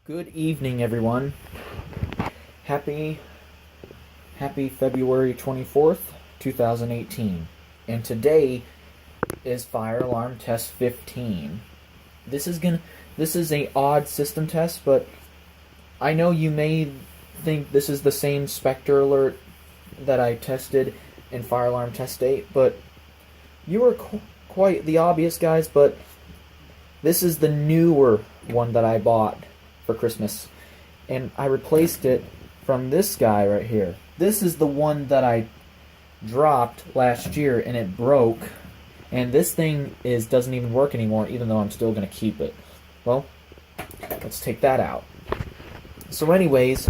Good evening, everyone. Happy February 24th, 2018. And today is fire alarm test 15. This is a odd system test, but I know you may think this is the same Spectre alert that I tested in fire alarm test 8, but you were quite the obvious guys, but this is the newer one that I bought for Christmas, and I replaced it from this guy right here. This is the one that I dropped last year and it broke, and this thing doesn't even work anymore, even though I'm still going to keep it. Well, let's take that out. So anyways,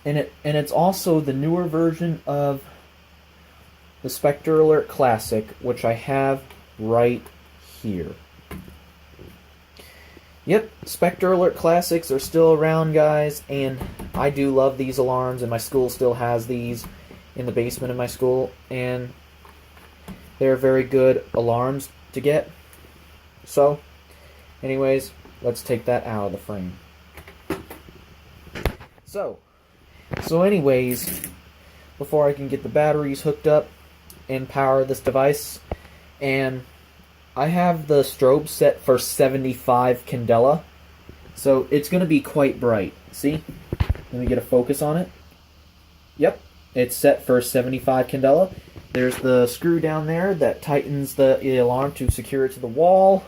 and it's also the newer version of the Spectre Alert Classic, which I have right here. Yep, Spectre Alert Classics are still around, guys, and I do love these alarms, and my school still has these in the basement of my school, and they're very good alarms to get. So, anyways, let's take that out of the frame. So anyways, before I can get the batteries hooked up and power this device, and I have the strobe set for 75 candela, so it's going to be quite bright. See? Let me get a focus on it. Yep, it's set for 75 candela. There's the screw down there that tightens the alarm to secure it to the wall.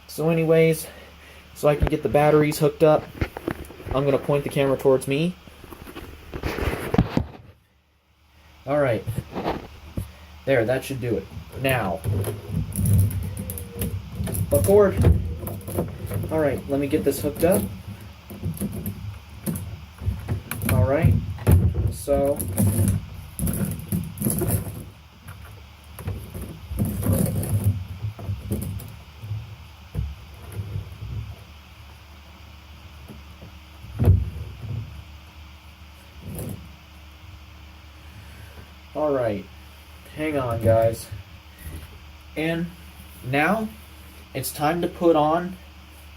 So anyways, so I can get the batteries hooked up, I'm going to point the camera towards me. Alright. There, that should do it. Now, record. Alright, let me get this hooked up. Alright, so alright, hang on, guys. And now it's time to put on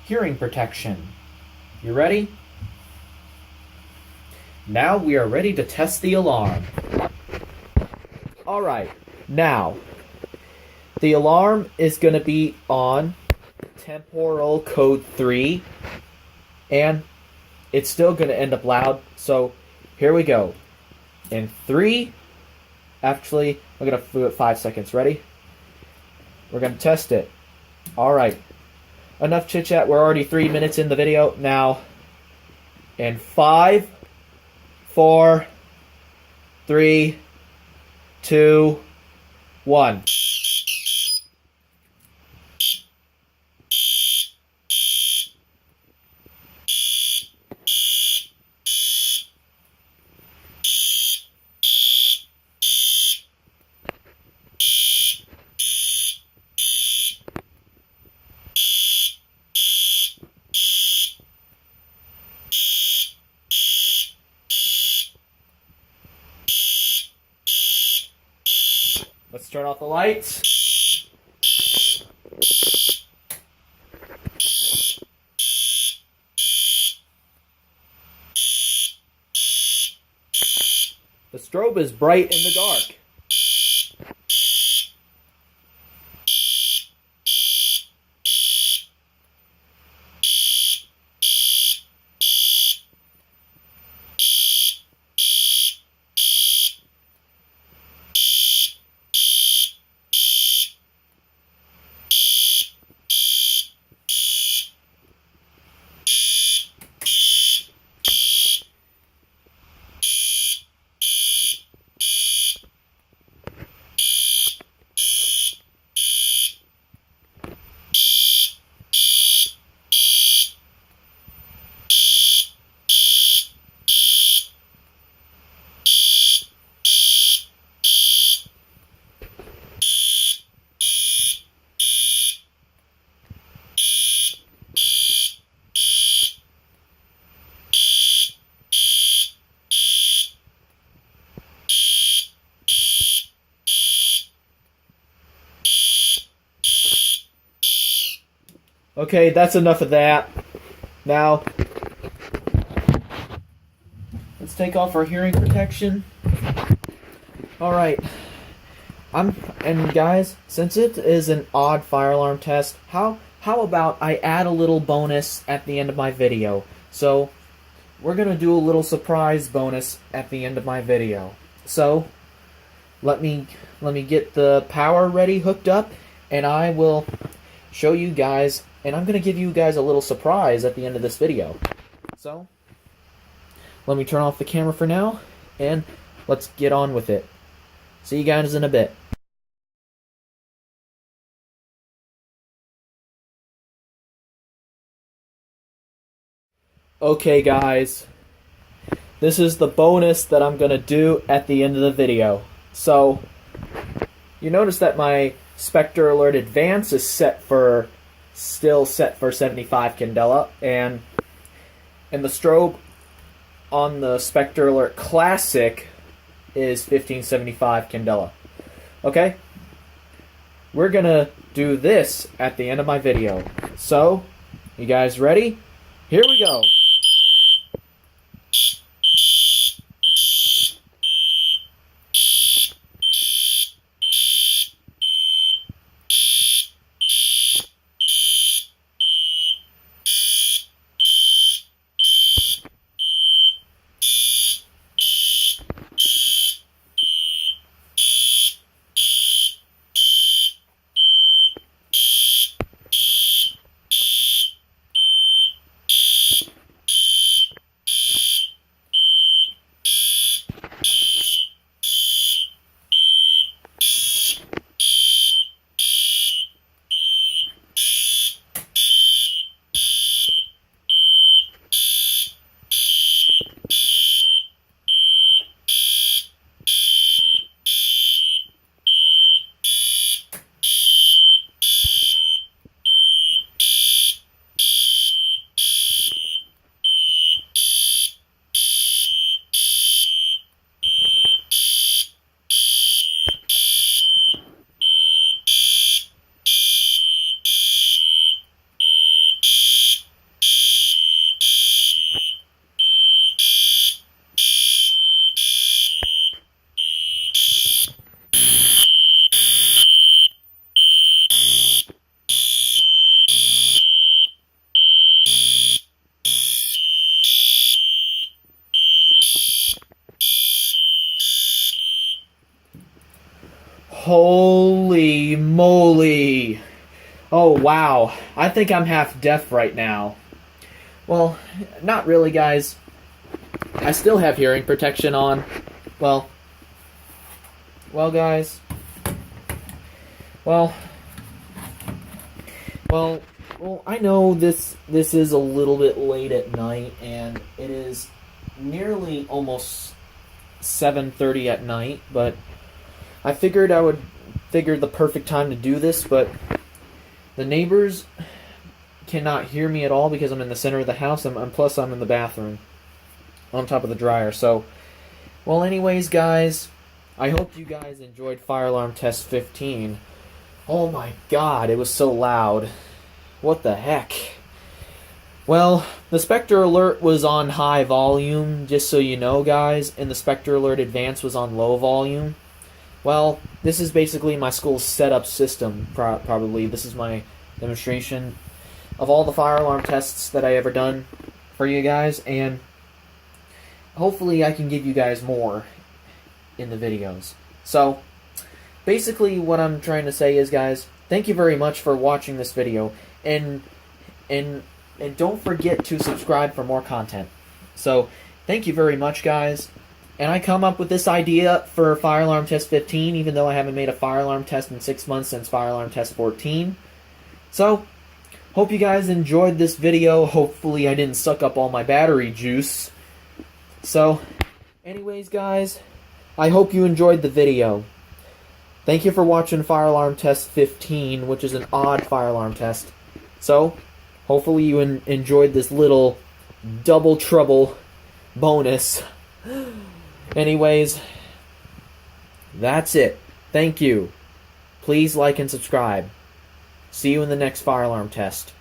hearing protection. You ready? Now we are ready to test the alarm. Alright, now the alarm is going to be on temporal code 3, and it's still going to end up loud, so here we go. In 3, actually, I'm going to do it 5 seconds. Ready? We're going to test it. Alright. Enough chit-chat. We're already 3 minutes in the video. Now, in 5, 4, 3, 2, 1. Let's turn off the lights. The strobe is bright in the dark. Okay, that's enough of that. Now, let's take off our hearing protection. Alright. And guys, since it is an odd fire alarm test, how about I add a little bonus at the end of my video? So, we're going to do a little surprise bonus at the end of my video. So, let me get the power ready, hooked up, and I will show you guys, and I'm going to give you guys a little surprise at the end of this video. So, let me turn off the camera for now, and let's get on with it. See you guys in a bit. Okay guys, this is the bonus that I'm going to do at the end of the video. So, you notice that my Spectre Alert Advance is still set for 75 candela, and the strobe on the Spectre Alert Classic is 1575 candela. Okay? We're gonna do this at the end of my video. So, you guys ready? Here we go. Holy moly. Oh, wow. I think I'm half deaf right now. Well, not really, guys. I still have hearing protection on. Well, guys. Well, I know this is a little bit late at night, and it is nearly almost 7:30 at night, but I figured I would figure the perfect time to do this, but the neighbors cannot hear me at all because I'm in the center of the house, and plus I'm in the bathroom on top of the dryer. So, well, anyways, guys, I hope you guys enjoyed Fire Alarm Test 15. Oh my god, it was so loud. What the heck? Well, the Spectre Alert was on high volume, just so you know, guys, and the Spectre Alert Advance was on low volume. Well, this is basically my school's setup system, probably. This is my demonstration of all the fire alarm tests that I ever done for you guys, and hopefully I can give you guys more in the videos. So, basically what I'm trying to say is, guys, thank you very much for watching this video, and don't forget to subscribe for more content. So, thank you very much, guys. And I come up with this idea for Fire Alarm Test 15, even though I haven't made a fire alarm test in 6 months since Fire Alarm Test 14. So, hope you guys enjoyed this video. Hopefully I didn't suck up all my battery juice. So, anyways, guys, I hope you enjoyed the video. Thank you for watching Fire Alarm Test 15, which is an odd fire alarm test. So, hopefully you enjoyed this little double trouble bonus. Anyways, that's it. Thank you. Please like and subscribe. See you in the next fire alarm test.